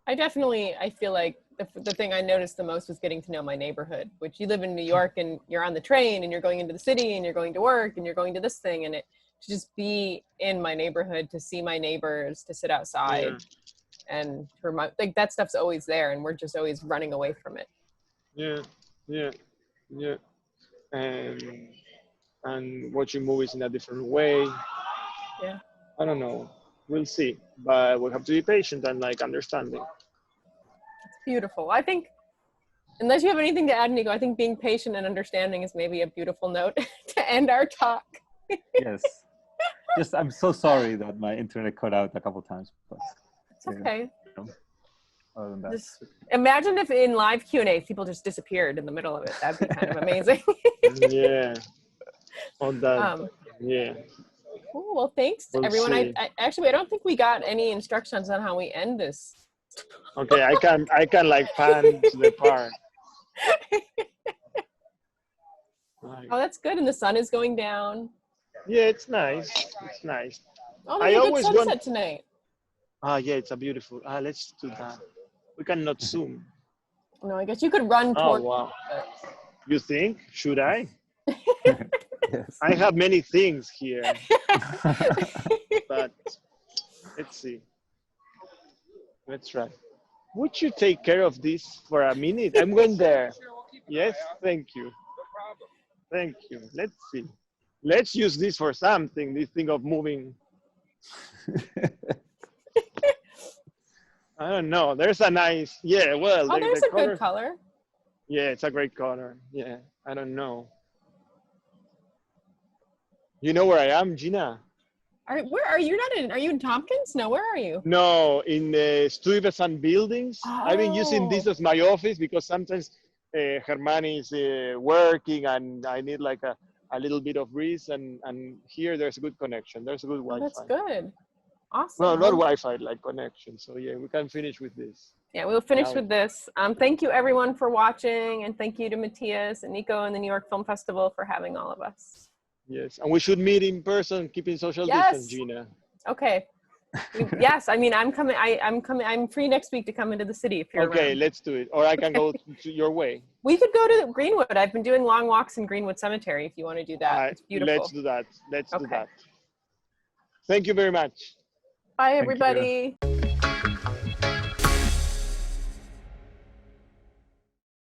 Speaker 2: I feel like the thing I noticed the most was getting to know my neighborhood, which you live in New York and you're on the train and you're going into the city and you're going to work and you're going to this thing, and to just be in my neighborhood, to see my neighbors, to sit outside and like that stuff's always there and we're just always running away from it.
Speaker 3: Yeah. And watching movies in a different way.
Speaker 2: Yeah.
Speaker 3: I don't know. We'll see. But we have to be patient and like understanding.
Speaker 2: It's beautiful. I think, unless you have anything to add, Nico, I think being patient and understanding is maybe a beautiful note to end our talk.
Speaker 4: Yes. Just, I'm so sorry that my internet cut out a couple times. But,
Speaker 2: it's okay.
Speaker 4: Other than that.
Speaker 2: Just imagine if in live Q&A people just disappeared in the middle of it. That'd be kind of amazing.
Speaker 3: Yeah. On that. Yeah.
Speaker 2: Cool. Well, thanks
Speaker 3: We'll
Speaker 2: everyone.
Speaker 3: see.
Speaker 2: I actually, I don't think we got any instructions on how we end this.
Speaker 3: Okay, I can like pan to the part.
Speaker 2: Oh, that's good. And the sun is going down.
Speaker 3: Yeah, it's nice. It's nice.
Speaker 2: Oh,
Speaker 3: I
Speaker 2: there's a good
Speaker 3: always
Speaker 2: sunset
Speaker 3: want.
Speaker 2: tonight.
Speaker 3: Yeah, it's a beautiful. Let's do that. We cannot zoom.
Speaker 2: No, I guess you could run
Speaker 3: Oh
Speaker 2: toward.
Speaker 3: wow. You think? Should I?
Speaker 4: Yes.
Speaker 3: I have many things here, but let's see. Let's try. Would you take care of this for a minute? I'm going there. Yes, thank you. Thank you. Let's see. Let's use this for something, this thing of moving. I don't know. There's a nice, well.
Speaker 2: Oh, there's a good color.
Speaker 3: Yeah, it's a great color. Yeah, I don't know. You know where I am, Gina?
Speaker 2: Where are you? Are you in Tompkins? No, where are you?
Speaker 3: No, in the Stuyvesant buildings. Oh. I've been using this as my office because sometimes Herman is working and I need like a little bit of breeze. And here there's a good connection. There's a good Wi-Fi.
Speaker 2: That's good. Awesome.
Speaker 3: Well, not Wi-Fi, like connection. So yeah, we can finish with this.
Speaker 2: Yeah, we'll finish with this. Thank you everyone for watching, and thank you to Matías and Nico and the New York Film Festival for having all of us.
Speaker 3: Yes, and we should meet in person, keeping social distance, Gina.
Speaker 2: Okay. Yes, I mean, I'm coming. I'm coming. I'm free next week to come into the city if you're
Speaker 3: okay,
Speaker 2: around.
Speaker 3: Let's do it. Or I can go to your way.
Speaker 2: We could go to Greenwood. I've been doing long walks in Greenwood Cemetery if you want to do that. It's beautiful.
Speaker 3: Let's do that. Let's do that. Thank you very much.
Speaker 2: Bye, everybody.